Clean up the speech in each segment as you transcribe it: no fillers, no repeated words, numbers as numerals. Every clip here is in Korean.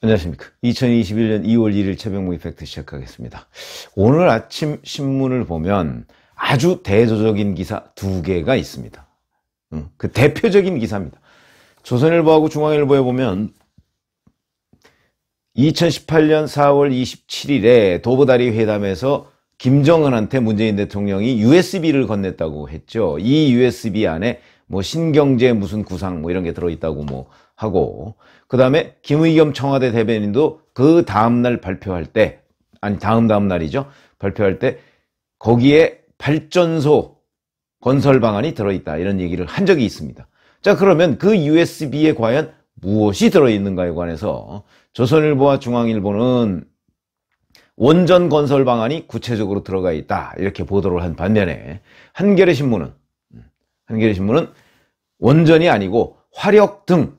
안녕하십니까. 2021년 2월 1일 최병무 이펙트 시작하겠습니다. 오늘 아침 신문을 보면 아주 대조적인 기사 두 개가 있습니다. 그 대표적인 기사입니다. 조선일보하고 중앙일보에 보면 2018년 4월 27일에 도보다리 회담에서 김정은한테 문재인 대통령이 USB를 건넸다고 했죠. 이 USB 안에 뭐 신경제 무슨 구상 뭐 이런 게 들어있다고 뭐 하고, 그 다음에 김의겸 청와대 대변인도 그 다음날 발표할 때, 아니 다음 날이죠. 발표할 때 거기에 발전소 건설 방안이 들어있다 이런 얘기를 한 적이 있습니다. 자, 그러면 그 USB에 과연 무엇이 들어있는가에 관해서 조선일보와 중앙일보는 원전 건설 방안이 구체적으로 들어가 있다 이렇게 보도를 한 반면에 한겨레신문은 원전이 아니고 화력 등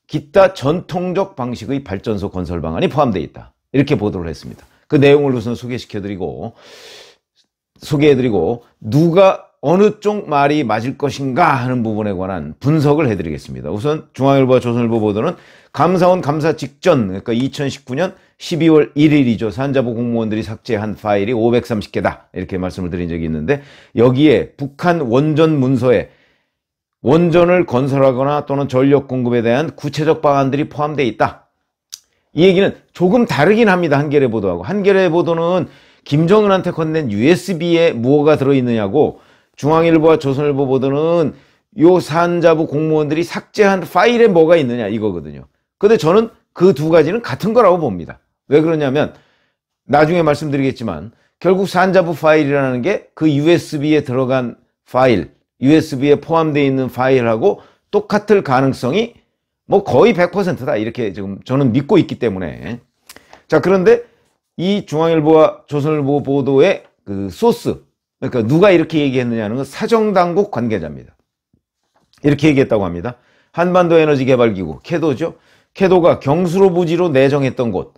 기타 전통적 방식의 발전소 건설 방안이 포함되어 있다 이렇게 보도를 했습니다. 그 내용을 우선 소개해드리고 누가 어느 쪽 말이 맞을 것인가 하는 부분에 관한 분석을 해드리겠습니다. 우선 중앙일보와 조선일보 보도는 감사원 감사 직전, 그러니까 2019년 12월 1일이죠. 산자부 공무원들이 삭제한 파일이 530개다 이렇게 말씀을 드린 적이 있는데, 여기에 북한 원전 문서에 원전을 건설하거나 또는 전력 공급에 대한 구체적 방안들이 포함되어 있다. 이 얘기는 조금 다르긴 합니다. 한겨레 보도하고. 한겨레 보도는 김정은한테 건넨 USB에 무엇가 들어있느냐고, 중앙일보와 조선일보 보도는 요 산자부 공무원들이 삭제한 파일에 뭐가 있느냐 이거거든요. 근데 저는 그 두 가지는 같은 거라고 봅니다. 왜 그러냐면 나중에 말씀드리겠지만 결국 산자부 파일이라는 게 그 USB에 들어간 파일, USB에 포함되어 있는 파일하고 똑같을 가능성이 뭐 거의 100%다 이렇게 지금 저는 믿고 있기 때문에. 자, 그런데 이 중앙일보와 조선일보 보도의 그 소스, 그러니까 누가 이렇게 얘기했느냐는 건 사정당국 관계자입니다. 이렇게 얘기했다고 합니다. 한반도 에너지 개발기구 캐도죠. 캐도가 경수로 부지로 내정했던 곳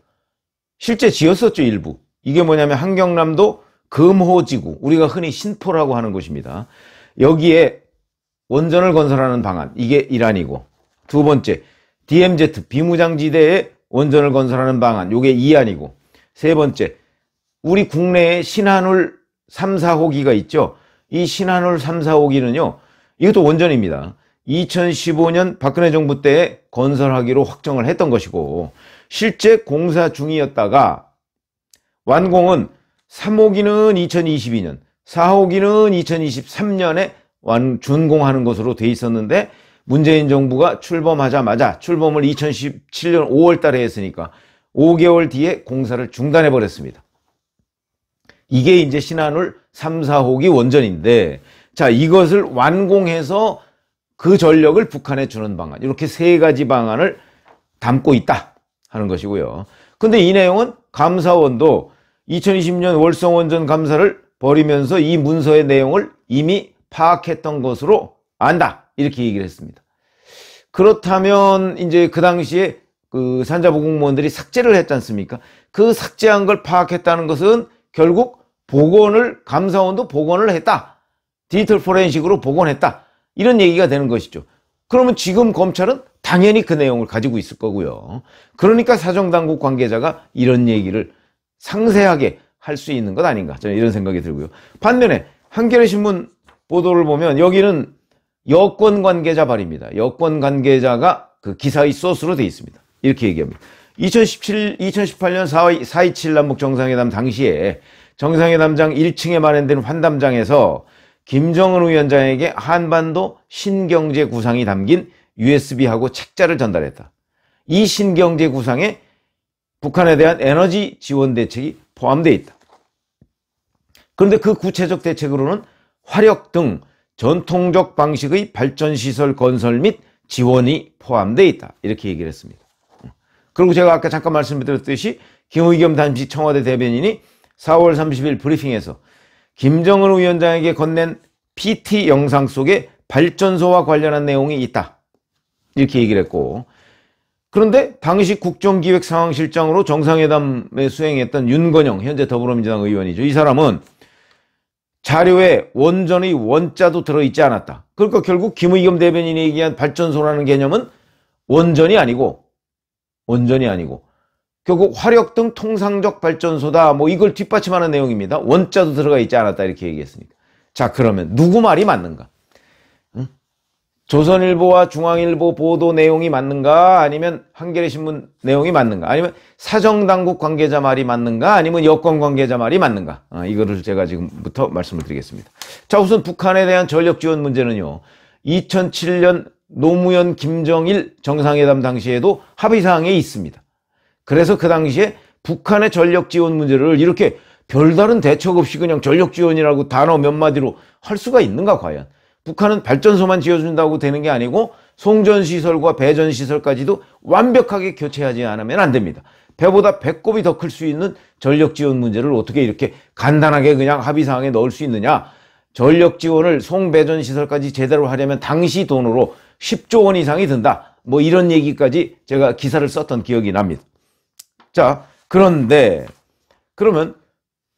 실제 지었었죠. 일부. 이게 뭐냐면 한경남도 금호지구, 우리가 흔히 신포라고 하는 곳입니다. 여기에 원전을 건설하는 방안, 이게 일환이고, 두 번째 DMZ 비무장지대에 원전을 건설하는 방안, 이게 2안이고, 세 번째 우리 국내에 신한울 3, 4호기가 있죠. 이 신한울 3, 4호기는요 이것도 원전입니다. 2015년 박근혜 정부 때 건설하기로 확정을 했던 것이고, 실제 공사 중이었다가 완공은 3호기는 2022년, 4호기는 2023년에 준공하는 것으로 돼 있었는데, 문재인 정부가 출범하자마자, 출범을 2017년 5월 달에 했으니까 5개월 뒤에 공사를 중단해 버렸습니다. 이게 이제 신한울 3, 4호기 원전인데, 자, 이것을 완공해서 그 전력을 북한에 주는 방안, 이렇게 세 가지 방안을 담고 있다 하는 것이고요. 근데 이 내용은 감사원도 2020년 월성원전 감사를 벌이면서 이 문서의 내용을 이미 파악했던 것으로 안다 이렇게 얘기를 했습니다. 그렇다면 이제 그 당시에 그 산자부 공무원들이 삭제를 했지 않습니까? 그 삭제한 걸 파악했다는 것은 결국 감사원도 복원을 했다, 디지털 포렌식으로 복원했다 이런 얘기가 되는 것이죠. 그러면 지금 검찰은 당연히 그 내용을 가지고 있을 거고요. 그러니까 사정당국 관계자가 이런 얘기를 상세하게 할 수 있는 것 아닌가, 저는 이런 생각이 들고요. 반면에 한겨레신문 보도를 보면 여기는 여권 관계자 발입니다. 여권 관계자가 그 기사의 소스로 되어 있습니다. 이렇게 얘기합니다. 2018년 4.27 남북 정상회담 당시에 정상회담장 1층에 마련된 환담장에서 김정은 위원장에게 한반도 신경제 구상이 담긴 USB하고 책자를 전달했다. 이 신경제 구상에 북한에 대한 에너지 지원 대책이 포함되어 있다. 그런데 그 구체적 대책으로는 화력 등 전통적 방식의 발전시설 건설 및 지원이 포함되어 있다 이렇게 얘기를 했습니다. 그리고 제가 아까 잠깐 말씀드렸듯이 김의겸 당시 청와대 대변인이 4월 30일 브리핑에서 김정은 위원장에게 건넨 PT 영상 속에 발전소와 관련한 내용이 있다 이렇게 얘기를 했고, 그런데 당시 국정기획상황실장으로 정상회담에 수행했던 윤건영 현재 더불어민주당 의원이죠. 이 사람은 자료에 원전의 원자도 들어있지 않았다. 그러니까 결국 김의겸 대변인이 얘기한 발전소라는 개념은 원전이 아니고 결국 화력 등 통상적 발전소다. 뭐 이걸 뒷받침하는 내용입니다. 원자도 들어가 있지 않았다 이렇게 얘기했으니까. 자, 그러면 누구 말이 맞는가? 응? 조선일보와 중앙일보 보도 내용이 맞는가? 아니면 한겨레신문 내용이 맞는가? 아니면 사정당국 관계자 말이 맞는가? 아니면 여권 관계자 말이 맞는가? 이거를 제가 지금부터 말씀을 드리겠습니다. 자, 우선 북한에 대한 전력 지원 문제는요. 2007년 노무현 김정일 정상회담 당시에도 합의사항에 있습니다. 그래서 그 당시에 북한의 전력 지원 문제를 이렇게 별다른 대책 없이 그냥 전력 지원이라고 단어 몇 마디로 할 수가 있는가 과연. 북한은 발전소만 지어준다고 되는 게 아니고 송전시설과 배전시설까지도 완벽하게 교체하지 않으면 안 됩니다. 배보다 배꼽이 더 클 수 있는 전력 지원 문제를 어떻게 이렇게 간단하게 그냥 합의사항에 넣을 수 있느냐. 전력 지원을 송배전시설까지 제대로 하려면 당시 돈으로 10조 원 이상이 든다. 뭐 이런 얘기까지 제가 기사를 썼던 기억이 납니다. 자, 그런데 그러면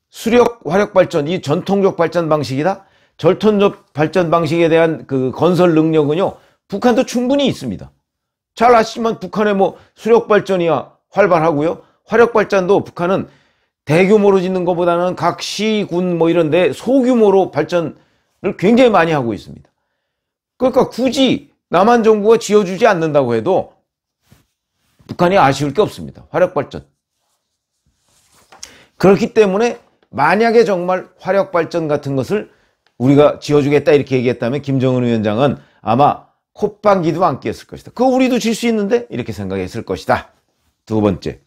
수력 화력 발전, 이 전통적 발전 방식이다? 전통적 발전 방식에 대한 그 건설 능력은요, 북한도 충분히 있습니다. 잘 아시지만 북한의 뭐 수력 발전이야 활발하고요. 화력 발전도 북한은 대규모로 짓는 것보다는 각 시, 군 뭐 이런데 소규모로 발전을 굉장히 많이 하고 있습니다. 그러니까 굳이 남한 정부가 지어주지 않는다고 해도 북한이 아쉬울 게 없습니다. 화력 발전. 그렇기 때문에 만약에 정말 화력 발전 같은 것을 우리가 지어주겠다 이렇게 얘기했다면 김정은 위원장은 아마 콧방귀도 안 뀌었을 것이다. 그거 우리도 질 수 있는데 이렇게 생각했을 것이다. 두 번째.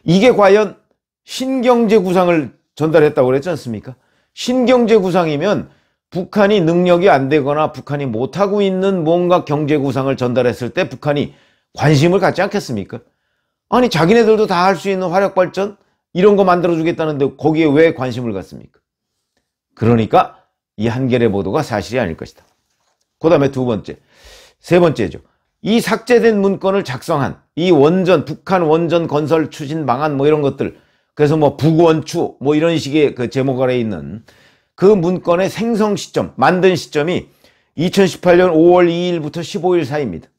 이게 과연 신경제 구상을 전달했다고 그랬지 않습니까? 신경제 구상이면 북한이 능력이 안 되거나 북한이 못하고 있는 뭔가 경제 구상을 전달했을 때 북한이 관심을 갖지 않겠습니까? 아니 자기네들도 다 할 수 있는 화력 발전 이런 거 만들어주겠다는데 거기에 왜 관심을 갖습니까? 그러니까 이 한겨레 보도가 사실이 아닐 것이다. 그 다음에 두 번째, 세 번째죠. 이 삭제된 문건을 작성한 이 원전, 북한 원전 건설 추진 방안 뭐 이런 것들, 그래서 뭐 북원추 뭐 이런 식의 그 제목 아래에 있는 그 문건의 생성 시점, 만든 시점이 2018년 5월 2일부터 15일 사이입니다.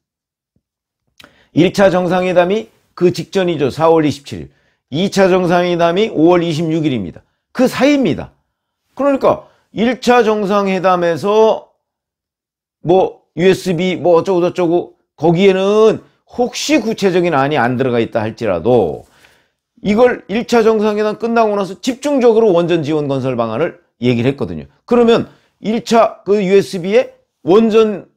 1차 정상회담이 그 직전이죠. 4월 27일. 2차 정상회담이 5월 26일입니다. 그 사이입니다. 그러니까 1차 정상회담에서 뭐 USB 뭐 어쩌고 저쩌고 거기에는 혹시 구체적인 안이 안 들어가 있다 할지라도 이걸 1차 정상회담 끝나고 나서 집중적으로 원전 지원 건설 방안을 얘기를 했거든요. 그러면 1차 그 USB에 원전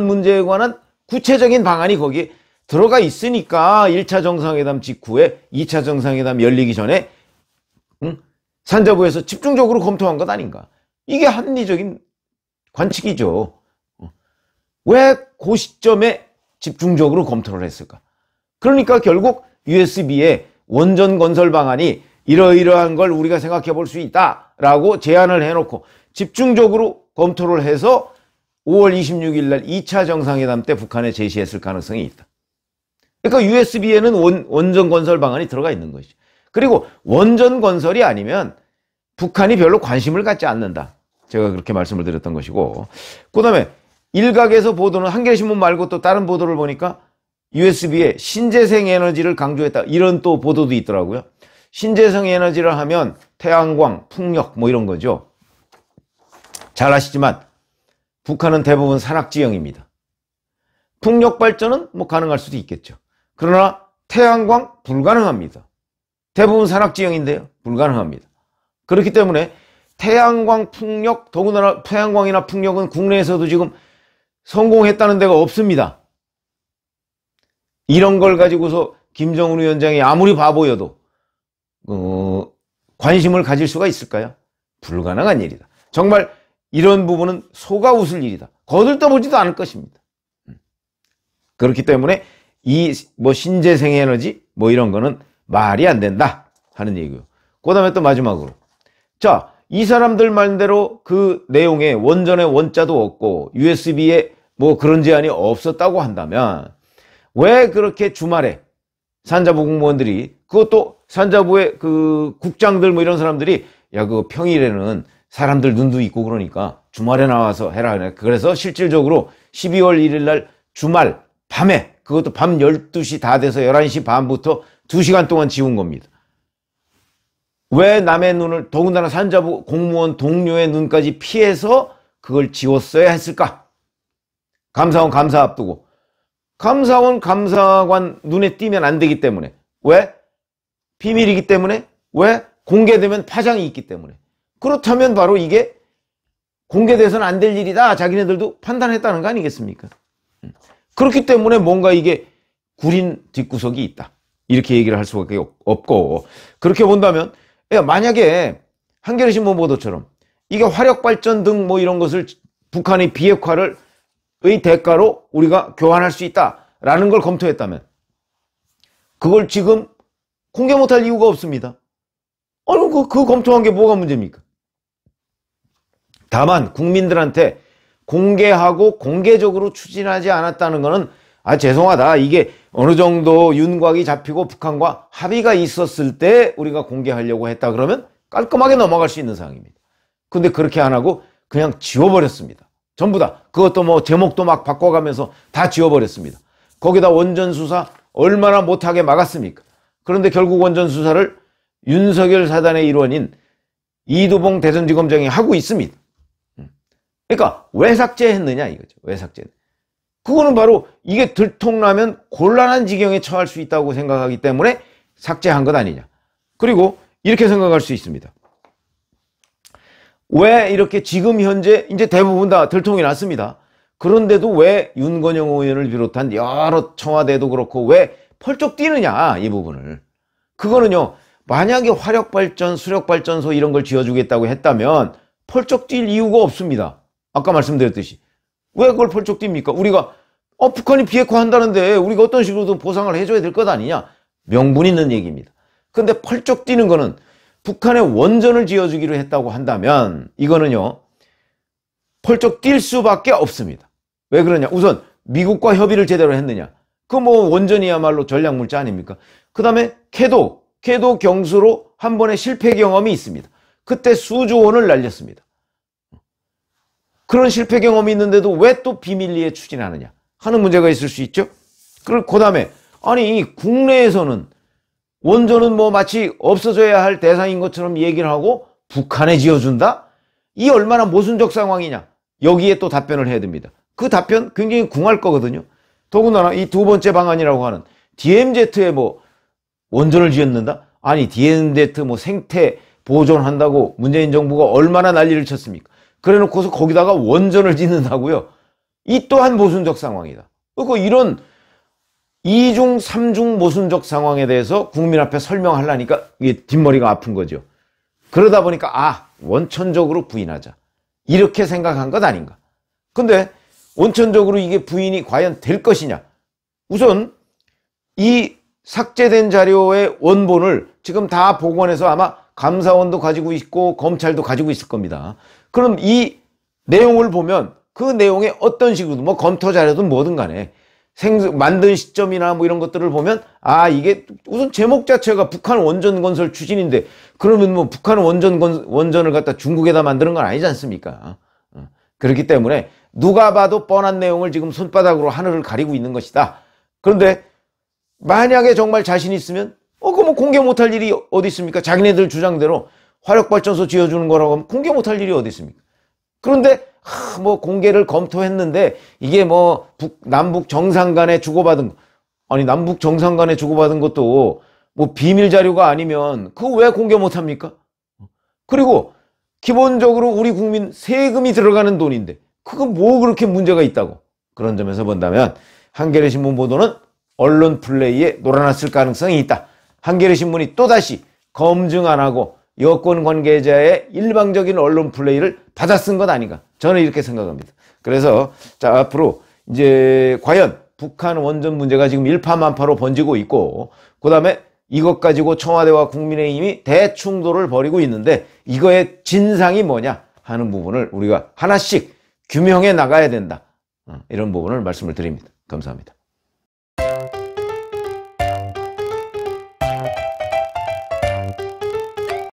문제에 관한 구체적인 방안이 거기에 들어가 있으니까 1차 정상회담 직후에 2차 정상회담 열리기 전에 산자부에서 집중적으로 검토한 것 아닌가. 이게 합리적인 관측이죠. 왜 그 시점에 집중적으로 검토를 했을까? 그러니까 결국 USB에 원전 건설 방안이 이러이러한 걸 우리가 생각해 볼 수 있다라고 제안을 해놓고 집중적으로 검토를 해서 5월 26일 날 2차 정상회담 때 북한에 제시했을 가능성이 있다. 그러니까 USB에는 원전 건설 방안이 들어가 있는 것이죠. 그리고 원전 건설이 아니면 북한이 별로 관심을 갖지 않는다. 제가 그렇게 말씀을 드렸던 것이고, 그 다음에 일각에서 보도는 한겨레신문 말고 또 다른 보도를 보니까 USB에 신재생 에너지를 강조했다. 이런 또 보도도 있더라고요. 신재생 에너지를 하면 태양광, 풍력 뭐 이런 거죠. 잘 아시지만 북한은 대부분 산악지형입니다. 풍력 발전은 뭐 가능할 수도 있겠죠. 그러나 태양광 불가능합니다. 대부분 산악지형인데요. 불가능합니다. 그렇기 때문에 태양광, 풍력, 더군다나 태양광이나 풍력은 국내에서도 지금 성공했다는 데가 없습니다. 이런 걸 가지고서 김정은 위원장이 아무리 바보여도 관심을 가질 수가 있을까요? 불가능한 일이다. 정말 이런 부분은 속아 웃을 일이다. 거들떠보지도 않을 것입니다. 그렇기 때문에 이 뭐 신재생 에너지 뭐 이런 거는 말이 안 된다 하는 얘기고요. 그 다음에 또 마지막으로, 자, 이 사람들 말대로 그 내용에 원전에 원자도 없고 USB에 뭐 그런 제한이 없었다고 한다면 왜 그렇게 주말에 산자부 공무원들이, 그것도 산자부의 그 국장들 뭐 이런 사람들이 야, 그 평일에는 사람들 눈도 있고 그러니까 주말에 나와서 해라. 그래서 실질적으로 12월 1일 날 주말 밤에 그것도 밤 12시 다 돼서 11시 반부터 2시간 동안 지운 겁니다. 왜 남의 눈을, 더군다나 산자부 공무원 동료의 눈까지 피해서 그걸 지웠어야 했을까? 감사원 감사 앞두고. 감사원 감사관 눈에 띄면 안 되기 때문에. 왜? 비밀이기 때문에. 왜? 공개되면 파장이 있기 때문에. 그렇다면 바로 이게 공개돼서는 안 될 일이다. 자기네들도 판단했다는 거 아니겠습니까? 그렇기 때문에 뭔가 이게 구린 뒷구석이 있다. 이렇게 얘기를 할 수밖에 없고, 그렇게 본다면 만약에 한겨레신문 보도처럼 이게 화력발전 등 뭐 이런 것을 북한의 비핵화를 의 대가로 우리가 교환할 수 있다라는 걸 검토했다면 그걸 지금 공개 못할 이유가 없습니다. 아니 그 검토한 게 뭐가 문제입니까? 다만 국민들한테 공개하고 공개적으로 추진하지 않았다는 것은 죄송하다. 이게 어느 정도 윤곽이 잡히고 북한과 합의가 있었을 때 우리가 공개하려고 했다 그러면 깔끔하게 넘어갈 수 있는 상황입니다. 근데 그렇게 안 하고 그냥 지워버렸습니다. 전부 다. 그것도 뭐 제목도 막 바꿔가면서 다 지워버렸습니다. 거기다 원전수사 얼마나 못하게 막았습니까? 그런데 결국 원전수사를 윤석열 사단의 일원인 이두봉 대전지검장이 하고 있습니다. 그러니까 왜 삭제했느냐 이거죠. 왜 삭제했느냐. 그거는 바로 이게 들통나면 곤란한 지경에 처할 수 있다고 생각하기 때문에 삭제한 것 아니냐. 그리고 이렇게 생각할 수 있습니다. 왜 이렇게 지금 현재 이제 대부분 다 들통이 났습니다. 그런데도 왜 윤건영 의원을 비롯한 여러 청와대도 그렇고 왜 펄쩍 뛰느냐 이 부분을. 그거는요. 만약에 화력발전, 수력발전소 이런 걸 지어주겠다고 했다면 펄쩍 뛸 이유가 없습니다. 아까 말씀드렸듯이. 왜 그걸 펄쩍 뜁니까? 우리가 북한이 비핵화 한다는데 우리가 어떤 식으로든 보상을 해줘야 될 것 아니냐? 명분 있는 얘기입니다. 근데 펄쩍 뛰는 거는 북한의 원전을 지어주기로 했다고 한다면 이거는요. 펄쩍 뛸 수밖에 없습니다. 왜 그러냐? 우선 미국과 협의를 제대로 했느냐? 그 뭐 원전이야말로 전략물자 아닙니까? 그 다음에 캐도 경수로 한 번의 실패 경험이 있습니다. 그때 수조 원을 날렸습니다. 그런 실패 경험이 있는데도 왜 또 비밀리에 추진하느냐 하는 문제가 있을 수 있죠. 그리고 그 다음에 아니 국내에서는 원전은 뭐 마치 없어져야 할 대상인 것처럼 얘기를 하고 북한에 지어준다? 이 얼마나 모순적 상황이냐. 여기에 또 답변을 해야 됩니다. 그 답변 굉장히 궁할 거거든요. 더군다나 이 두 번째 방안이라고 하는 DMZ에 뭐 원전을 지었는다? 아니 DMZ 뭐 생태 보존한다고 문재인 정부가 얼마나 난리를 쳤습니까? 그래 놓고서 거기다가 원전을 짓는다고요? 이 또한 모순적 상황이다. 그러니까 이런 2중, 3중 모순적 상황에 대해서 국민 앞에 설명하려니까 이게 뒷머리가 아픈 거죠. 그러다 보니까 원천적으로 부인하자. 이렇게 생각한 것 아닌가. 근데 원천적으로 이게 부인이 과연 될 것이냐. 우선 이 삭제된 자료의 원본을 지금 다 복원해서 아마 감사원도 가지고 있고 검찰도 가지고 있을 겁니다. 그럼 이 내용을 보면 그 내용에 어떤 식으로든 뭐 검토 자료든 뭐든 간에 만든 시점이나 뭐 이런 것들을 보면 이게 우선 제목 자체가 북한 원전 건설 추진인데 그러면 뭐 북한 원전을 갖다 중국에다 만드는 건 아니지 않습니까? 그렇기 때문에 누가 봐도 뻔한 내용을 지금 손바닥으로 하늘을 가리고 있는 것이다. 그런데 만약에 정말 자신 있으면 그거 뭐 공개 못할 일이 어디 있습니까? 자기네들 주장대로 화력발전소 지어주는 거라고 하면 공개 못할 일이 어디 있습니까? 그런데 뭐 공개를 검토했는데 이게 뭐 남북 정상 간에 주고받은 남북 정상 간에 주고받은 것도 뭐 비밀 자료가 아니면 그거 왜 공개 못합니까? 그리고 기본적으로 우리 국민 세금이 들어가는 돈인데 그거 뭐 그렇게 문제가 있다고. 그런 점에서 본다면 한겨레신문 보도는 언론 플레이에 놀아났을 가능성이 있다. 한겨레신문이 또다시 검증 안 하고 여권 관계자의 일방적인 언론 플레이를 받아 쓴 것 아닌가. 저는 이렇게 생각합니다. 그래서 앞으로 이제 과연 북한 원전 문제가 지금 일파만파로 번지고 있고 그다음에 이것 가지고 청와대와 국민의힘이 대충돌을 벌이고 있는데 이거의 진상이 뭐냐 하는 부분을 우리가 하나씩 규명해 나가야 된다. 이런 부분을 말씀을 드립니다. 감사합니다.